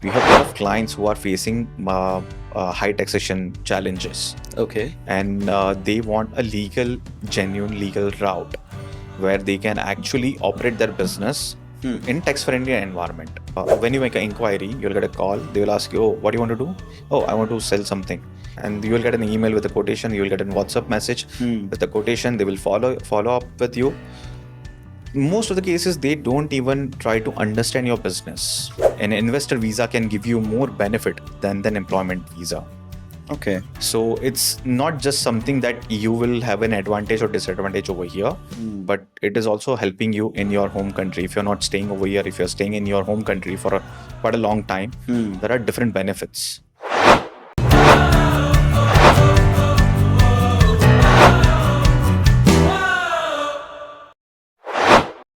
We have a lot of clients who are facing high taxation challenges, Okay. and they want a genuine legal route where they can actually operate their business in tax-friendly environment. When you make an inquiry, you'll get a call. They will ask you, "Oh, what do you want to do?" "Oh, I want to sell something." And you will get an email with a quotation. You will get a WhatsApp message with the quotation. They will follow up with you. Most of the cases, they don't even try to understand your business. An investor visa can give you more benefit than an employment visa. Okay. So it's not just something that you will have an advantage or disadvantage over here, but it is also helping you in your home country. If you're not staying over here, if you're staying in your home country for quite a long time, there are different benefits.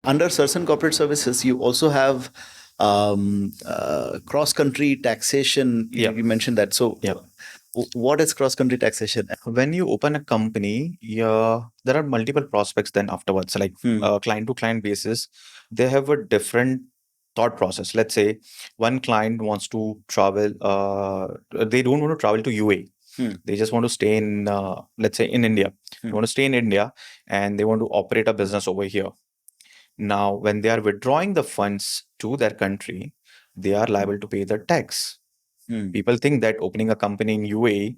Under Sarsan Corporate Services, you also have cross-country taxation. Yeah. You mentioned that. So, Yeah. What is cross-country taxation? When you open a company, there are multiple prospects then afterwards, like client to client basis. They have a different thought process. Let's say one client wants to travel, they don't want to travel to UAE. They just want to stay in, let's say, in India. They want to stay in India and they want to operate a business over here. Now, when they are withdrawing the funds to their country, they are liable to pay the tax. People think that opening a company in UAE,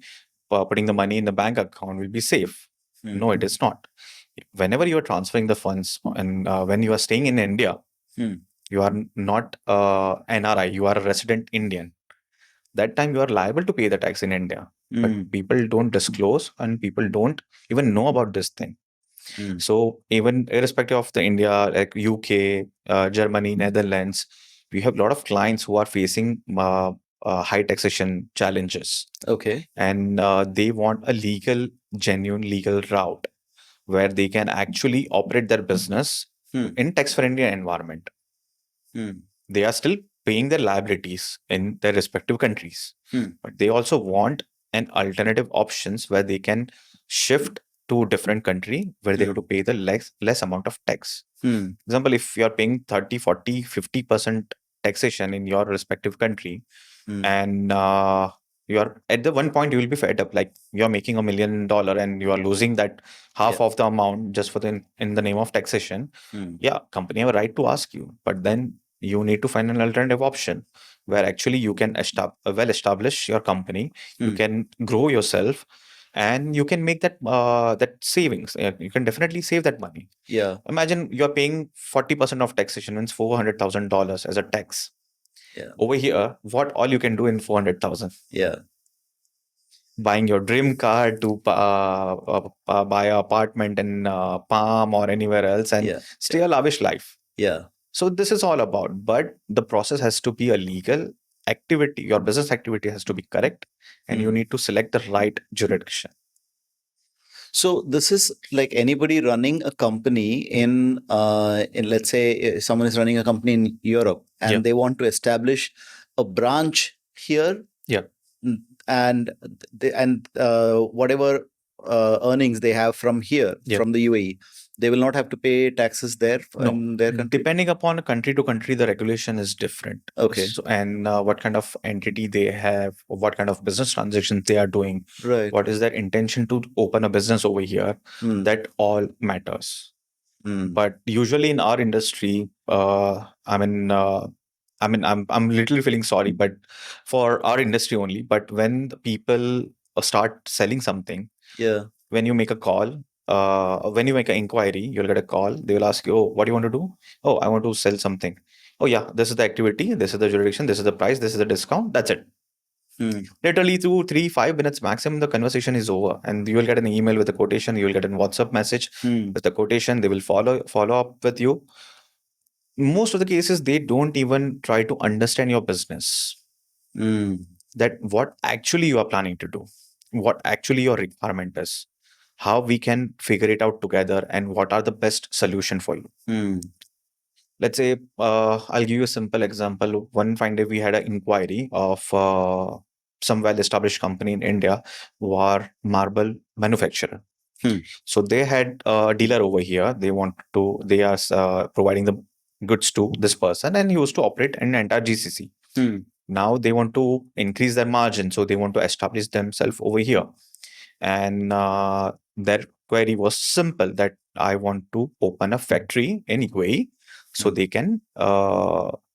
putting the money in the bank account will be safe. No, it is not. Whenever you are transferring the funds and when you are staying in India, you are not NRI, you are a resident Indian. That time you are liable to pay the tax in India. But people don't disclose and people don't even know about this thing. So even irrespective of the India, like UK, Germany, Netherlands, we have a lot of clients who are facing high taxation challenges. Okay. And they want a genuine legal route where they can actually operate their business in tax-friendly environment. They are still paying their liabilities in their respective countries, but they also want an alternative options where they can shift to a different country where they have to pay the less amount of tax. Example, if you are paying 30, 40, 50% taxation in your respective country, and you are at the one point you will be fed up, like you are making $1 million and you are losing that half of the amount just for in the name of taxation. Yeah, company have a right to ask you, but then you need to find an alternative option where actually you can establish your company, you can grow yourself, and you can make that savings. You can definitely save that money. Yeah. Imagine you're paying 40% of taxation, means $400,000 as a tax. Yeah. Over here, what all you can do in 400,000? Yeah. Buying your dream car, to buy an apartment in Palm or anywhere else, and Yeah. stay a lavish life. Yeah. So this is all about, but the process has to be a legal activity. Your business activity has to be correct, and you need to select the right jurisdiction. So this is like anybody running a company in let's say someone is running a company in Europe and Yeah. they want to establish a branch here. Yeah. And whatever earnings they have from here, from the UAE, they will not have to pay taxes there in their country. Depending upon country to country, the regulation is different. Okay. So, and what kind of entity they have, or what kind of business transactions they are doing, Right. what is their intention to open a business over here, that all matters. But usually in our industry, I'm literally feeling sorry, but for our industry only. But when the people start selling something, Yeah. when you make a call, when you make an inquiry, you'll get a call. They will ask you, "Oh, what do you want to do?" "Oh, I want to sell something." "Oh, yeah, this is the activity, this is the jurisdiction, this is the price, this is the discount." That's it. Literally 2, 3, 5 minutes maximum, the conversation is over, and you will get an email with a quotation. You will get a WhatsApp message with the quotation. They will follow up with you. Most of the cases, they don't even try to understand your business. That what actually you are planning to do, what actually your requirement is, how we can figure it out together, and what are the best solution for you. Let's say, I'll give you a simple example. One fine day, we had an inquiry of some well-established company in India who are marble manufacturer. So they had a dealer over here. They are providing the goods to this person, and he used to operate an entire GCC. Now they want to increase their margin, so they want to establish themselves over here. And their query was simple, that I want to open a factory in UAE so they can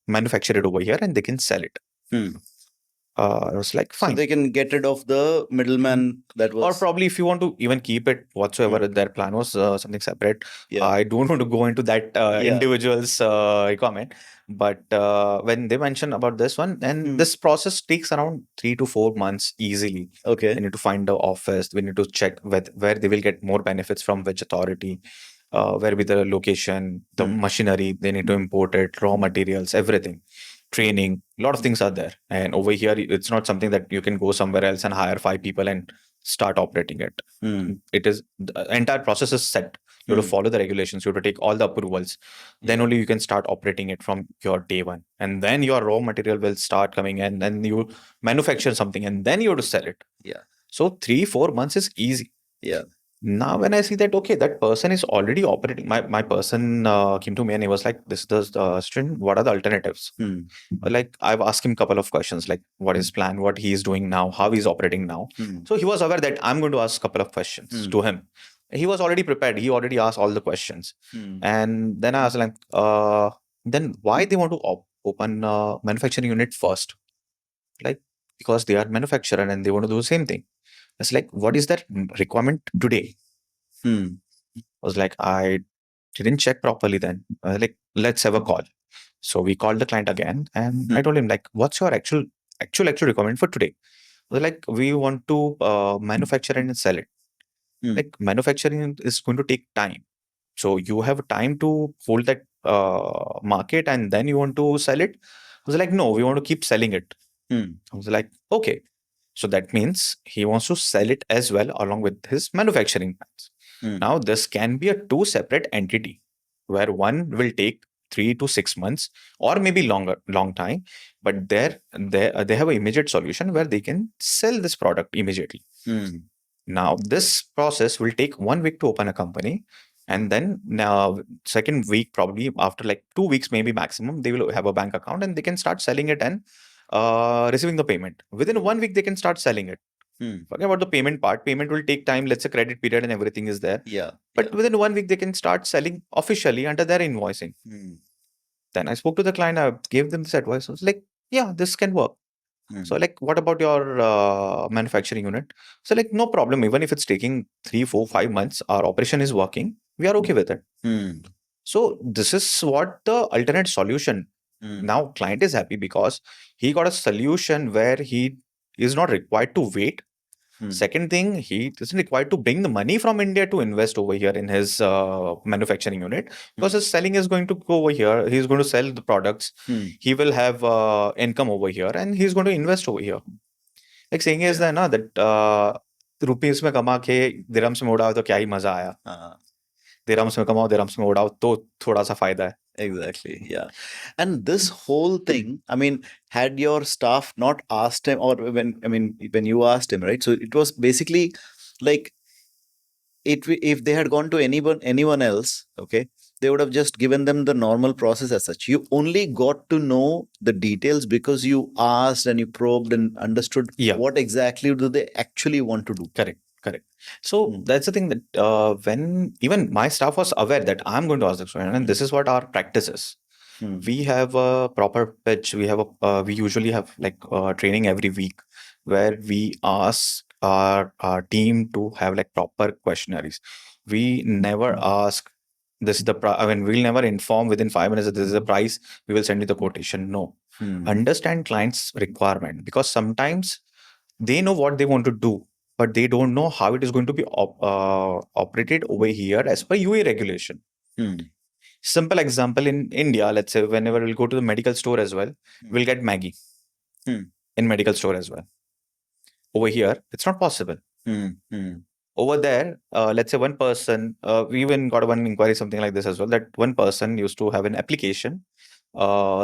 manufacture it over here and they can sell it. I was like, So fine. they can get rid of the middleman that was. Or probably if you want to even keep it whatsoever, their plan was something separate. Yeah. I don't want to go into that Yeah. individual's requirement. But when they mention about this one, and this process takes around 3 to 4 months easily. Okay. We need to find the office. We need to check where they will get more benefits from which authority, where be the location, the machinery. They need to import it, raw materials, everything, training. A lot of things are there. And over here, it's not something that you can go somewhere else and hire 5 people and start operating it. It is, the entire process is set. You have to follow the regulations. You have to take all the approvals. Then only you can start operating it from your day one. And then your raw material will start coming in. Then you manufacture something and then you have to sell it. Yeah. So 3 4 months is easy. Yeah. Now, when I see that, okay, that person is already operating, my person came to me and he was like, this is the student, what are the alternatives? Like, I've asked him a couple of questions, like what is plan, what he is doing now, how he's operating now. So he was aware that I'm going to ask a couple of questions to him. He was already prepared. He already asked all the questions. And then I was like, then why they want to open a manufacturing unit first? Like, because they are manufacturer and they want to do the same thing. It's like, what is that requirement today? I was like, I didn't check properly then. Like, let's have a call. So we called the client again and I told him, like, what's your actual requirement for today? I was like, we want to manufacture and sell it. Like, manufacturing is going to take time. So you have time to hold that market and then you want to sell it? I was like, no, we want to keep selling it. I was like, okay. So that means he wants to sell it as well along with his manufacturing plans. Now, this can be a two separate entity where one will take 3 to 6 months or maybe long time, but they have an immediate solution where they can sell this product immediately. Now, this process will take 1 week to open a company. And then now, second week, probably after like 2 weeks, maybe maximum, they will have a bank account and they can start selling it and receiving the payment. Within 1 week, they can start selling it. Forget about the payment part. Payment will take time. Let's say credit period and everything is there. Yeah. But within 1 week, they can start selling officially under their invoicing. Then I spoke to the client. I gave them this advice. I was like, yeah, this can work. So like, what about your manufacturing unit? So like, no problem. Even if it's taking 3 4 5 months, our operation is working. We are okay with it. So this is what the alternate solution. Now client is happy because he got a solution where he is not required to wait. Second thing, he isn't required to bring the money from India to invest over here in his manufacturing unit, because his selling is going to go over here. He's going to sell the products. He will have income over here and he's going to invest over here. Like saying is that, na, that rupees में कमा के dirhams में उड़ाओ तो क्या ही मजा आया. Dirhams में कमाओ, dirhams में उड़ाओ तो थोड़ा सा फायदा है. Exactly. Yeah. And this whole thing, I mean, had your staff not asked him, or when you asked him, right? So it was basically like, if they had gone to anyone else, okay, they would have just given them the normal process as such. You only got to know the details because you asked and you probed and understood what exactly do they actually want to do. Correct. So that's the thing, that when even my staff was aware that I'm going to ask this question, and this is what our practice is. We have a proper pitch. We have we usually have like training every week where we ask our team to have like proper questionnaires. We never ask, this is the we'll never inform within 5 minutes that this is the price, we will send you the quotation. No. Understand client's requirement, because sometimes they know what they want to do, but they don't know how it is going to be operated over here as per UA regulation. Simple example, in India, let's say whenever we'll go to the medical store as well, we'll get Maggie in medical store as well. Over here, it's not possible. Over there, let's say one person, we even got one inquiry, something like this as well, that one person used to have an application,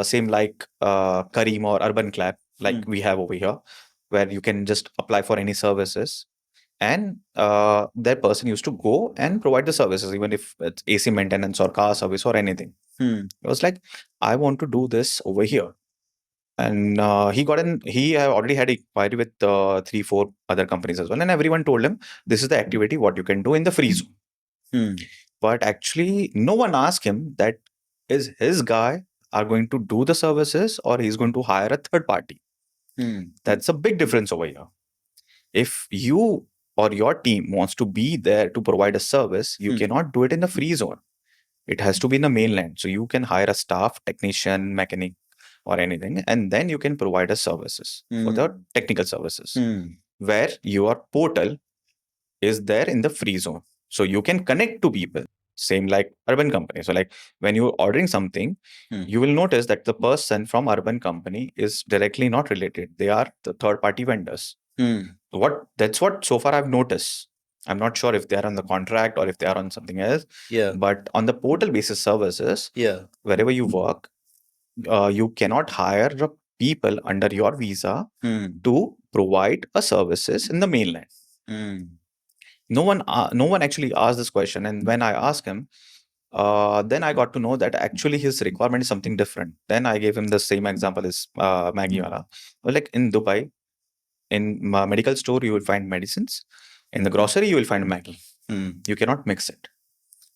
same like Kareem or Urban Clap, like we have over here, where you can just apply for any services. And that person used to go and provide the services, even if it's AC maintenance or car service or anything. It was like, I want to do this over here. And he have already had inquiry with 3 4 other companies as well, and everyone told him this is the activity what you can do in the free zone. Hmm. But actually no one asked him that is his guy are going to do the services or he's going to hire a third party. Hmm. That's a big difference over here. If you or your team wants to be there to provide a service, you cannot do it in the free zone. It has to be in the mainland. So you can hire a staff, technician, mechanic, or anything, and then you can provide us services for the technical services, where your portal is there in the free zone. So you can connect to people, same like urban company. So like when you're ordering something, you will notice that the person from urban company is directly not related. They are the third party vendors. That's what so far I've noticed. I'm not sure if they are on the contract or if they are on something else. Yeah. But on the portal basis services, Yeah. wherever you work, you cannot hire the people under your visa to provide a services in the mainland. No one actually asked this question, and when I asked him, then I got to know that actually his requirement is something different. Then I gave him the same example as Maggie wala. Well, like in Dubai, in medical store you will find medicines, in the grocery you will find Maggie. You cannot mix it.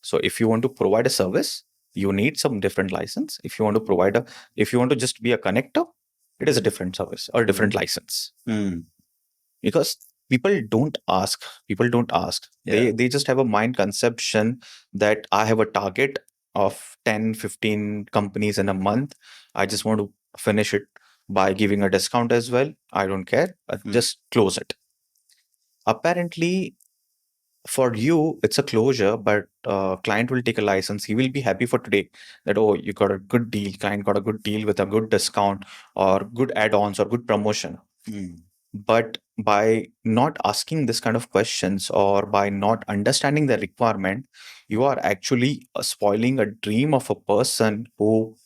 So if you want to provide a service, you need some different license. If you want to just be a connector, it is a different service or a different license. Because people don't ask. They just have a mind conception that I have a target of 10 15 companies in a month. I just want to finish it by giving a discount as well. I don't care. Just close it. Apparently for you it's a closure, but client will take a license. He will be happy for today that, oh, you got a good deal, client got a good deal with a good discount or good add-ons or good promotion. But by not asking this kind of questions or by not understanding the requirement, you are actually spoiling a dream of a person who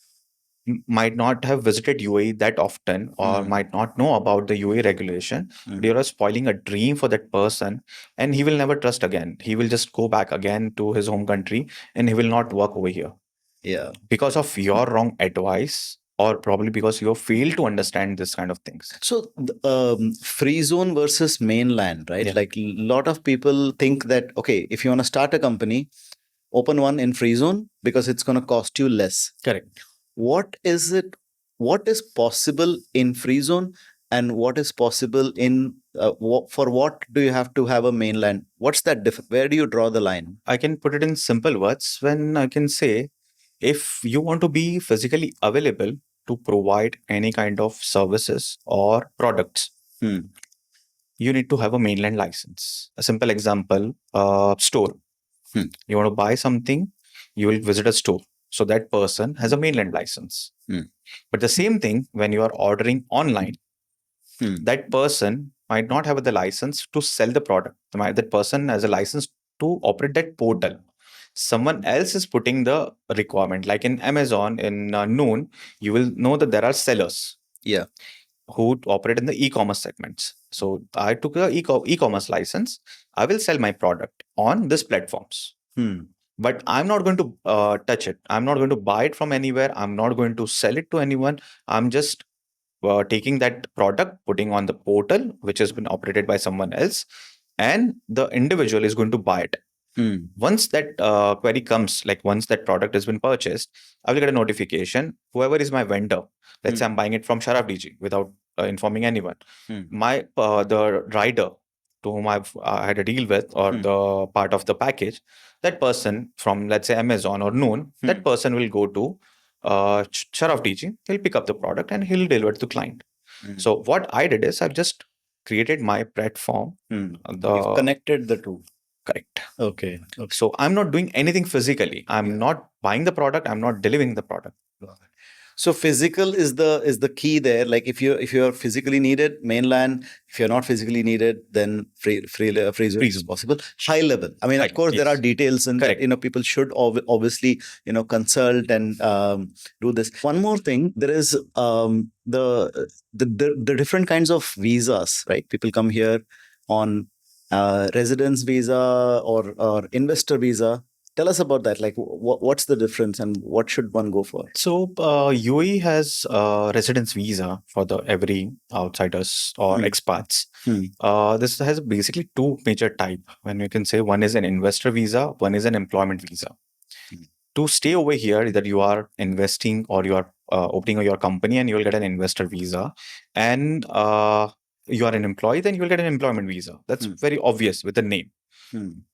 might not have visited UAE that often or might not know about the UAE regulation. You are spoiling a dream for that person, and he will never trust again. He will just go back again to his home country and he will not work over here. Yeah. Because of your wrong advice, or probably because you have failed to understand this kind of things. So, free zone versus mainland, right? Yeah. Like a lot of people think that, okay, if you want to start a company, open one in free zone because it's going to cost you less. Correct. What is it? What is possible in free zone, and what is possible in for what do you have to have a mainland? What's that difference? Where do you draw the line? I can put it in simple words when I can say, if you want to be physically available to provide any kind of services or products, you need to have a mainland license. A simple example, store. You want to buy something, you will visit a store. So that person has a mainland license. But the same thing when you are ordering online, that person might not have the license to sell the product. That person has a license to operate that portal. Someone else is putting the requirement. Like in Amazon, in Noon, you will know that there are sellers. Yeah. Who operate in the e-commerce segments. So I took a e-commerce license. I will sell my product on these platforms. But I'm not going to touch it. I'm not going to buy it from anywhere. I'm not going to sell it to anyone. I'm just taking that product, putting on the portal, which has been operated by someone else, and the individual is going to buy it. Once that query comes, like once that product has been purchased, I will get a notification. Whoever is my vendor, let's say I'm buying it from Sharaf DG without informing anyone. The rider to whom I've had a deal with, or the part of the package, that person from, let's say, Amazon or Noon, that person will go to Sharaf DG. He'll pick up the product and he'll deliver it to client. So what I did is I've just created my platform. You've connected the two. Correct. Okay. So I'm not doing anything physically. I'm not buying the product. I'm not delivering the product. So physical is the key there. Like if you're physically needed, mainland. If you're not physically needed, then free zone is possible. High level. I mean, of course, there are details, and that, people should obviously consult and do this. One more thing, there is the different kinds of visas, right? People come here on residence visa or investor visa. Tell us about that. Like, what's the difference, and what should one go for? So UAE has residence visa for the every outsiders or expats. This has basically two major type. When you can say one is an investor visa, one is an employment visa. To stay over here, either you are investing or you are opening your company and you will get an investor visa, and you are an employee, then you will get an employment visa. That's very obvious with the name.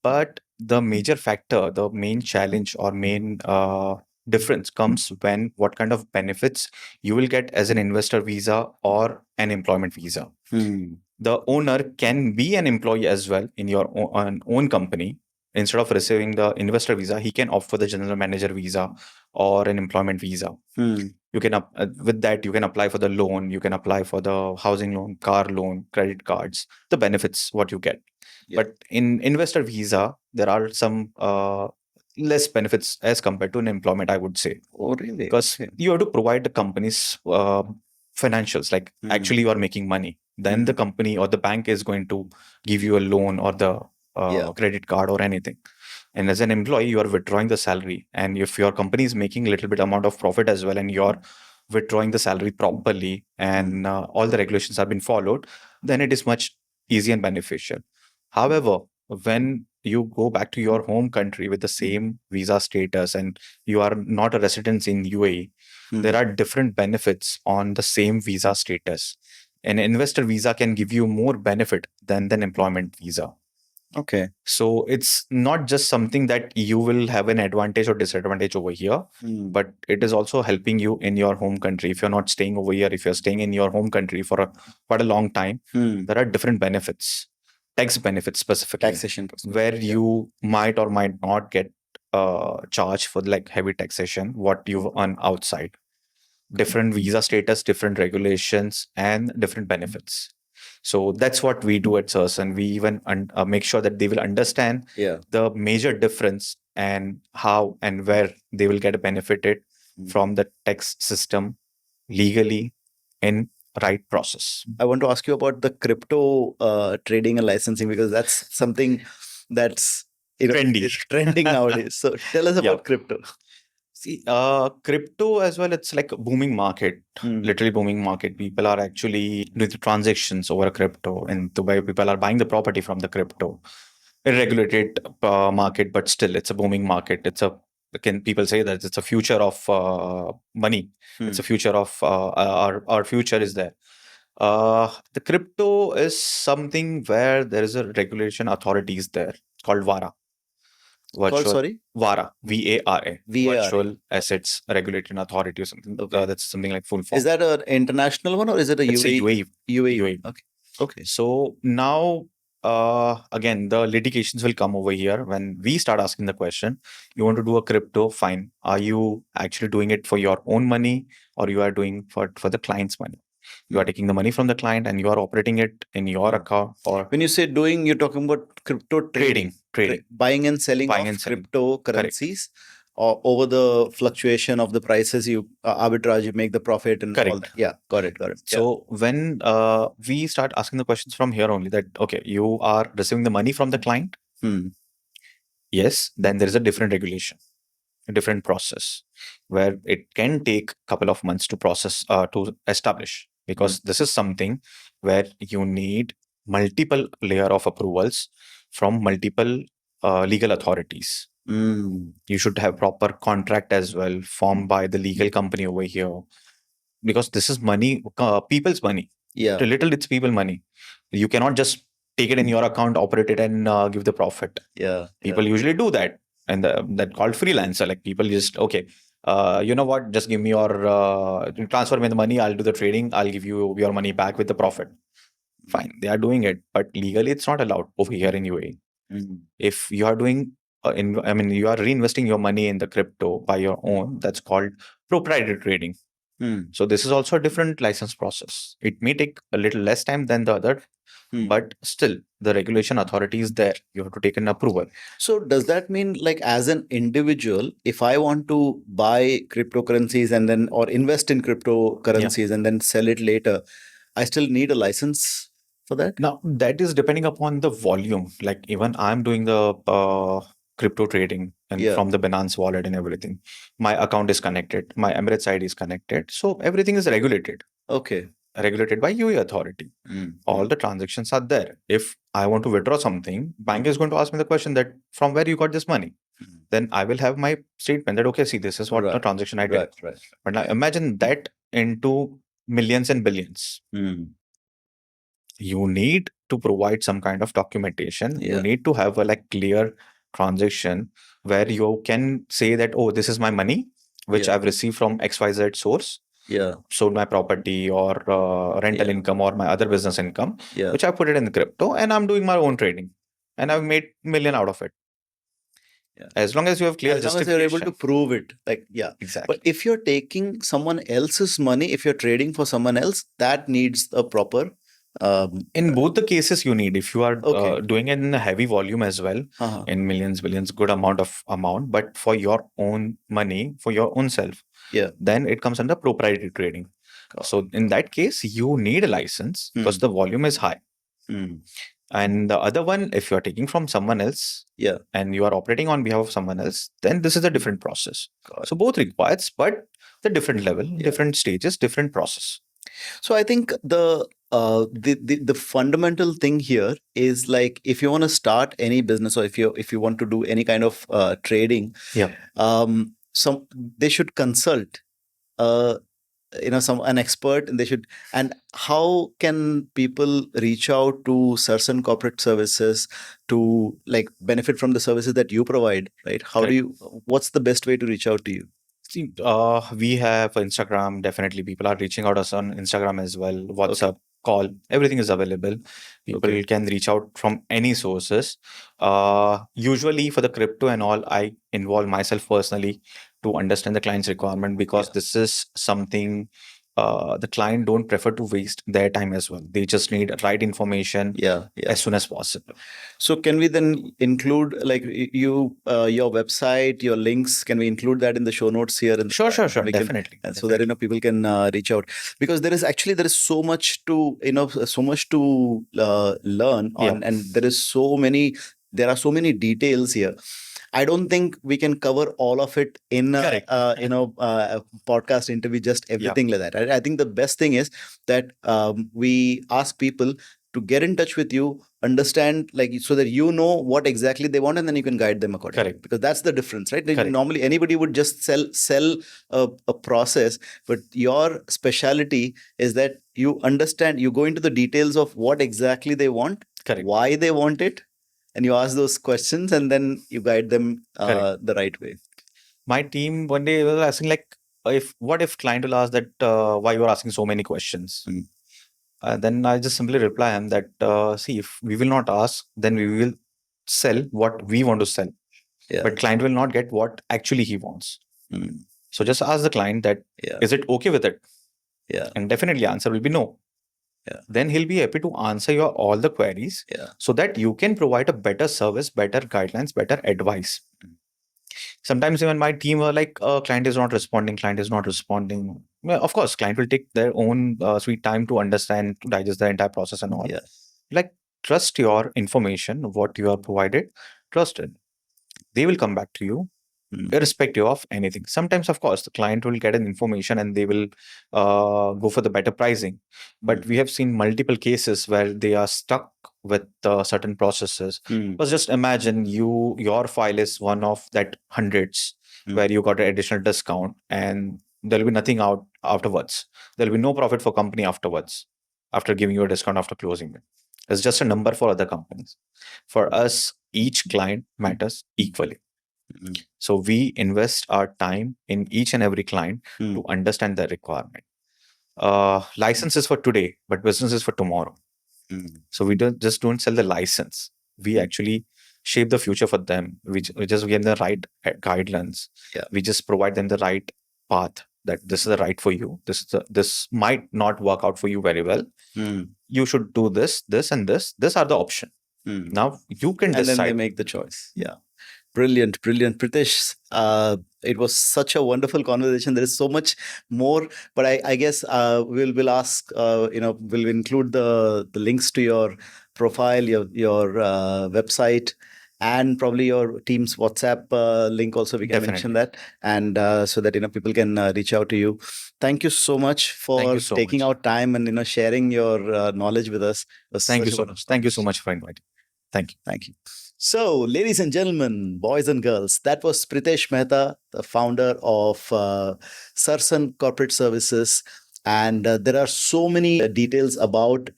But the major factor, the main challenge or main difference comes when what kind of benefits you will get as an investor visa or an employment visa. The owner can be an employee as well in your own company. Instead of receiving the investor visa, he can opt for the general manager visa or an employment visa. You can with that you can apply for the loan, you can apply for the housing loan, car loan, credit cards, the benefits what you get. But in investor visa, there are some less benefits as compared to an employment, I would say. Oh, really? Because you have to provide the company's financials, like actually you are making money. Then the company or the bank is going to give you a loan or the credit card or anything. And as an employee, you are withdrawing the salary. And if your company is making a little bit amount of profit as well, and you're withdrawing the salary properly, and all the regulations have been followed, then it is much easy and beneficial. However, when you go back to your home country with the same visa status and you are not a resident in UAE, there are different benefits on the same visa status. An investor visa can give you more benefit than an employment visa. Okay. So it's not just something that you will have an advantage or disadvantage over here, but it is also helping you in your home country. If you're not staying over here, if you're staying in your home country for quite a long time, there are different benefits, tax benefits specifically, Taxation where you might or might not get charged for like heavy taxation, what you earn outside. Different visa status, different regulations, and different benefits. So that's what we do at Sarsan. We even make sure that they will understand the major difference and how and where they will get benefited from the tax system legally in right process. I want to ask you about the crypto trading and licensing, because that's something that's trendy, trending nowadays. So tell us about crypto. See, crypto as well, it's like a booming market, literally booming market. People are actually doing the transactions over crypto, and Dubai people are buying the property from the crypto. A regulated market, but still it's a booming market. It's a, can people say that it's a future of money? It's a future of our future is there. The crypto is something where there is a regulation authorities there. It's called VARA. Called, sorry? VARA, VARA, VARA. Virtual Assets Regulatory Authority or something. That's something like full form. Is that an international one or is it a It's UAE? a UAE. Okay. Okay. So now, again, the litigations will come over here when we start asking the question. You want to do a crypto? Fine. Are you actually doing it for your own money, or you are doing for the client's money? You are taking the money from the client and you are operating it in your account. Or when you say doing, you're talking about crypto trading, buying and selling of cryptocurrencies, or over the fluctuation of the prices, you arbitrage, you make the profit and all that. Yeah, got it. So when we start asking the questions from here only, that okay, you are receiving the money from the client. Yes, then there is a different regulation, a different process, where it can take a couple of months to process to establish, because this is something where you need multiple layer of approvals from multiple legal authorities. You should have proper contract as well formed by the legal company over here, because this is money, people's money. Little it's people money. You cannot just take it in your account, operate it, and give the profit. People usually do that, and that called freelancer. Like people just okay, you know what? Just give me your transfer me the money. I'll do the trading. I'll give you your money back with the profit. Fine, they are doing it, but legally it's not allowed over here in UAE. If you are doing, you are reinvesting your money in the crypto by your own. That's called proprietary trading. So this is also a different license process. It may take a little less time than the other, but still the regulation authority is there. You have to take an approval. So does that mean, like, as an individual, if I want to buy cryptocurrencies and then, or invest in cryptocurrencies and then sell it later, I still need a license for that? Now that is depending upon the volume. Like even I'm doing the crypto trading and Yeah. from the Binance wallet and everything. My account is connected. My Emirates ID is connected. So everything is Okay. regulated by UAE authority. All the transactions are there. If I want to withdraw something, bank is going to ask me the question that from where you got this money. Then I will have my statement that okay, see, this is what the transaction I did. Right. But now imagine that into millions and billions. You need to provide some kind of documentation. You Yeah. need to have a like clear transaction where you can say that, oh, this is my money which Yeah. I've received from XYZ source, Yeah. sold my property or rental income or my other business income, Yeah. which I put it in the crypto and I'm doing my own trading and I've made million out of it. Yeah. As long as you have clear As long as you're able to justification. prove it, like, yeah. Exactly. But if you're taking someone else's money, if you're trading for someone else, that needs a proper. In both the cases, you need, if you are Okay. doing it in a heavy volume as well, in millions, billions, good amount, but for your own money, for your own self, Yeah. then it comes under proprietary trading. So in that case, you need a license because the volume is high. And the other one, if you are taking from someone else, Yeah. and you are operating on behalf of someone else, then this is a different process. So both requires, but the different level, different stages, different process. So I think the fundamental thing here is, like, if you want to start any business, or if you want to do any kind of trading, some they should consult an expert, and they should. And how can people reach out to Sarsan Corporate Services to like benefit from the services that you provide, right? What's the best way to reach out to you? See, we have Instagram. Definitely, people are reaching out us on Instagram as well. WhatsApp, call, everything is available. People can reach out from any sources. Usually, for the crypto and all, I involve myself personally to understand the client's requirement because this is something the client don't prefer to waste their time as well. They just need right information as soon as possible. So can we then include like your website, your links? Can we include that in the show notes here? And Sure, definitely. So that people can reach out, because there is so much to learn on, and there are so many details here. I don't think we can cover all of it in a podcast interview, just everything like that. I think the best thing is that we ask people to get in touch with you, understand, like, so that you know what exactly they want, and then you can guide them accordingly. Because that's the difference, right? Normally, anybody would just sell a process, but your specialty is that you understand, you go into the details of what exactly they want, why they want it, and you ask those questions, and then you guide them the right way. My team one day was asking like, what if client will ask that why you are asking so many questions? Then I just simply reply him that see, if we will not ask, then we will sell what we want to sell. But client will not get what actually he wants. So just ask the client that is it okay with it? And definitely answer will be no. Then he'll be happy to answer your all the queries so that you can provide a better service, better guidelines, better advice. Sometimes even my team were like, client is not responding. Well, of course, client will take their own sweet time to understand, to digest the entire process and all. Like, trust your information, what you are provided, trust it. They will come back to you irrespective of anything. Sometimes, of course, the client will get an information and they will go for the better pricing. But we have seen multiple cases where they are stuck with certain processes. Because just imagine your file is one of that hundreds where you got an additional discount and there will be nothing out afterwards. There will be no profit for company afterwards after giving you a discount after closing it. It's just a number for other companies. For us, each client matters equally. So we invest our time in each and every client to understand their requirement. License is for today, but business is for tomorrow. So we don't sell the license. We actually shape the future for them. We just give them the right guidelines. We just provide them the right path, that this is the right for you. This might not work out for you very well. You should do this, and this. These are the option. Now you can decide. And then they make the choice. Yeah. Brilliant. Pritesh, it was such a wonderful conversation. There is so much more, but I guess we'll ask, we'll include the links to your profile, your website, and probably your team's WhatsApp link also, we can mention Definitely. that, and so that people can reach out to you. Thank you so much Thank for you so taking much. out time and sharing your knowledge with us. It was Thank you such a so wonderful much. Thank you so conversation. much for inviting. Thank you. Thank you. So, ladies and gentlemen, boys and girls, that was Pritesh Mehta, the founder of Sarsan Corporate Services. And there are so many details about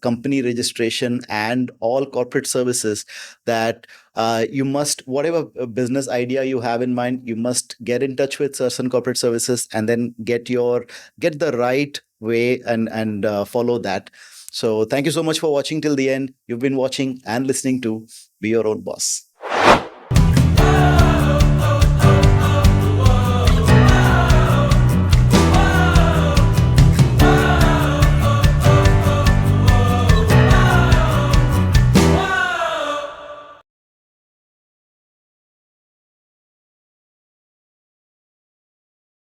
company registration and all corporate services that you must, whatever business idea you have in mind, you must get in touch with Sarsan Corporate Services and then get the right way and follow that. So thank you so much for watching till the end. You've been watching and listening to Be Your Own Boss.